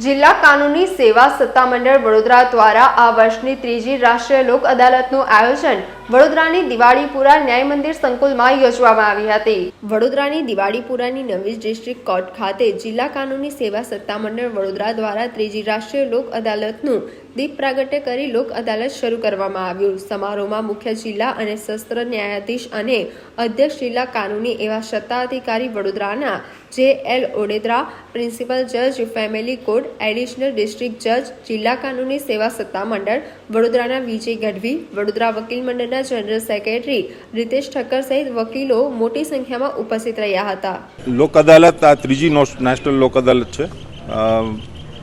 જિલ્લા કાનૂની સેવા સત્તામંડળ વડોદરા દ્વારા આ વર્ષની ત્રીજી રાષ્ટ્રીય લોક અદાલતનું આયોજન વડોદરાની દિવાળીપુરા ન્યાય મંદિર સંકુલમાં યોજવામાં આવી હતી। વડોદરાની દિવાળીપુરાની નવી ડિસ્ટ્રિક્ટ કોર્ટ ખાતે જિલ્લા કાનૂની સેવા સત્તામંડળ વડોદરા દ્વારા ત્રીજી રાષ્ટ્રીય લોક અદાલતનું દીપ પ્રાગટ્ય કરી લોક અદાલત શરૂ કરવામાં આવ્યું। સમારોહમાં મુખ્ય જિલ્લા અને સત્ર ન્યાયાધીશ અને અધ્યક્ષ જિલ્લા કાનૂની એવા સત્તાધિકારી વડોદરાના જે.એલ. ઓડેદરા, પ્રિન્સિપલ જજ ફેમિલી કોર્ટ, એડિશનલ ડિસ્ટ્રિક્ટ જજ, જિલ્લા કાનૂની સેવા સત્તામંડળ વડોદરાના વિજય ગઢવી, વડોદરા વકીલ મંડળના જનરલ સેક્રેટરી રીતેશ ઠક્કર સહિત વકીલો મોટી સંખ્યામાં ઉપસ્થિત રહ્યા હતા। લોક અદાલત આ ત્રીજી નેશનલ લોક અદાલત છે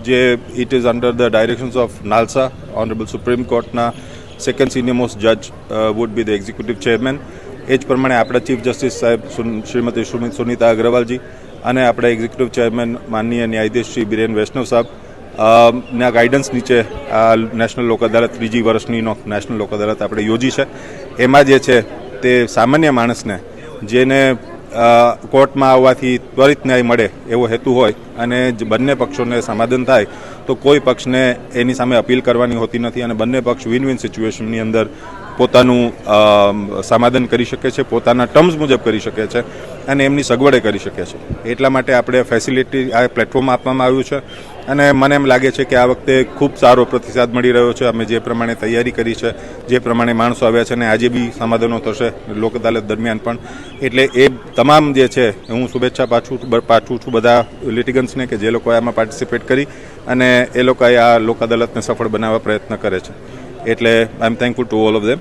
જે it is under the directions of NALSA honourable supreme કોર્ટના સેકન્ડ સિનિયર મોસ્ટ જજ would be the executive chairman. એ જ પ્રમાણે આપણા ચીફ જસ્ટિસ સાહેબ શ્રીમતી સુનિતા અગ્રવાલજી અને આપણા એક્ઝિક્યુટિવ ચેરમેન માનનીય ન્યાયાધીશ શ્રી બિરેન વૈષ્ણવ સાહેબ ના ગાઈડન્સ નીચે આ નેશનલ લોક અદાલત ત્રીજી વર્ષની નેશનલ લોક અદાલત આપણે યોજી છે। એમાં જે છે તે સામાન્ય માણસને જેને કોર્ટમાં આવવાથી ત્વરિત ન્યાય મળે એવો હેતુ હોય અને બંને પક્ષોને સમાધાન થાય તો કોઈ પક્ષને એની સામે અપીલ કરવાની હોતી નથી અને બંને પક્ષ વિન વિન સિચ્યુએશનની અંદર પોતાનું સમાધાન કરી શકે છે, પોતાના ટર્મ્સ મુજબ કરી શકે છે અને એમની સગવડે કરી શકે છે। એટલા માટે આપણે ફેસિલિટી આ પ્લેટફોર્મ આપવામાં આવ્યું છે અને મને એમ લાગે છે કે આ વખતે ખૂબ સારો પ્રતિસાદ મળી રહ્યો છે। અમે જે પ્રમાણે તૈયારી કરી છે, જે પ્રમાણે માણસો આવ્યા છે અને આજે બી સમાધાનો થશે લોક અદાલત દરમિયાન પણ, એટલે એ તમામ જે છે હું શુભેચ્છા પાઠવું છું બધા લિટિગન્ટ્સને કે જે લોકોએ આમાં પાર્ટિસિપેટ કરી અને એ લોકોએ આ લોક અદાલતને સફળ બનાવવા પ્રયત્ન કરે છે। એટલે I am thankful to all of them.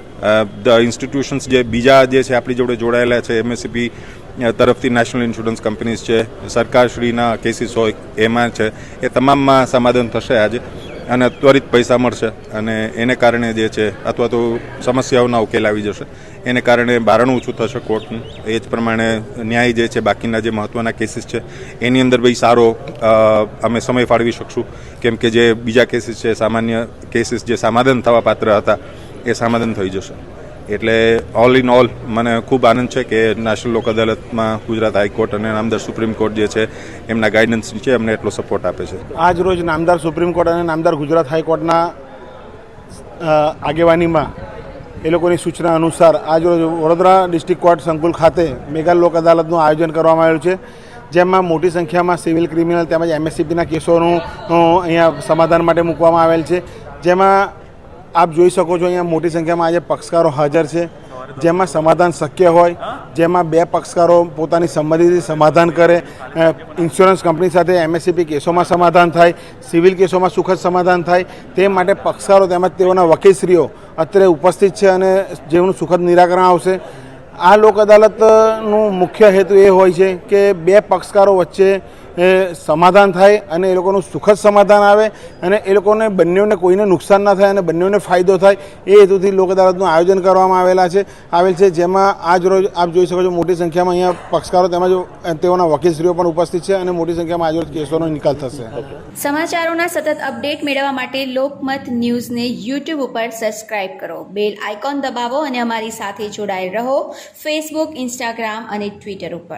The institutions જે બીજા જે છે આપણી જોડે જોડાયેલા છે, એમએસસીપી તરફથી નેશનલ ઇન્સ્યોરન્સ કંપનીઝ છે, સરકારશ્રીના કેસીસ હોય એમાં છે, એ તમામમાં સમાધાન થશે આજે અને ત્વરિત પૈસા મળશે અને એને કારણે જે છે અથવા તો સમસ્યાઓના ઉકેલ આવી જશે, એને કારણે ભારણ ઓછું થશે કોર્ટનું। એ જ પ્રમાણે ન્યાય જે છે બાકીના જે મહત્ત્વના કેસીસ છે એની અંદર ભાઈ સારો અમે સમય ફાળવી શકશું, કેમ કે જે બીજા કેસીસ છે સામાન્ય કેસીસ જે સમાધાન થવા પાત્ર હતા એ સમાધાન થઈ જશે। એટલે ઓલ ઇન ઓલ મને ખૂબ આનંદ છે કે નેશનલ લોક અદાલતમાં ગુજરાત હાઈકોર્ટ અને નામદાર સુપ્રીમ કોર્ટ જે છે એમના ગાઈડન્સ નીચે અમને એટલો સપોર્ટ આપે છે। આજ રોજ નામદાર સુપ્રીમ કોર્ટ અને નામદાર ગુજરાત હાઈકોર્ટના આગેવાનીમાં એ લોકોની સૂચના અનુસાર આજ રોજ વડોદરા ડિસ્ટ્રિક્ટ કોર્ટ સંકુલ ખાતે મેગા લોક અદાલતનું આયોજન કરવામાં આવ્યું છે, જેમાં મોટી સંખ્યામાં સિવિલ, ક્રિમિનલ તેમજ એમએસસીપીના કેસોનું અહીંયા સમાધાન માટે મૂકવામાં આવેલ છે। જેમાં આપ જોઈ શકો છો અહીંયા મોટી સંખ્યામાં આજે પક્ષકારો હાજર છે, જેમાં સમાધાન શક્ય હોય, જેમાં બે પક્ષકારો પોતાની સંમતિથી સમાધાન કરે, ઇન્સ્યોરન્સ કંપની સાથે એમએસસીપી કેસોમાં સમાધાન થાય, સિવિલ કેસોમાં સુખદ સમાધાન થાય, તે માટે પક્ષકારો તેમજ તેઓના વકીલશ્રીઓ અત્યારે ઉપસ્થિત છે અને જેનું સુખદ નિરાકરણ આવશે। આ લોક અદાલતનું મુખ્ય હેતુ એ હોય છે કે બે પક્ષકારો વચ્ચે સમાધાન થાય અને એ લોકોનું સુખદ સમાધાન આવે અને એ લોકોને બંનેઓને કોઈને નુકસાન ના થાય અને બંનેઓને ફાયદો થાય, એ હેતુથી લોક અદાલતનું આયોજન કરવામાં આવેલ છે। જેમાં આજ રોજ આપ જોઈ શકો છો મોટી સંખ્યામાં અહીંયા પક્ષકારો તેમજ તેઓના વકીલશ્રીઓ પણ ઉપસ્થિત છે અને મોટી સંખ્યામાં આજ રોજ કેસોનો નિકાલ થશે। સમાચારોના સતત અપડેટ મેળવવા માટે લોકમત ન્યૂઝને યુટ્યુબ ઉપર સબસ્ક્રાઇબ કરો, બેલ આઇકોન દબાવો અને અમારી સાથે જોડાયેલ રહો ફેસબુક, ઇન્સ્ટાગ્રામ અને ટ્વિટર ઉપર।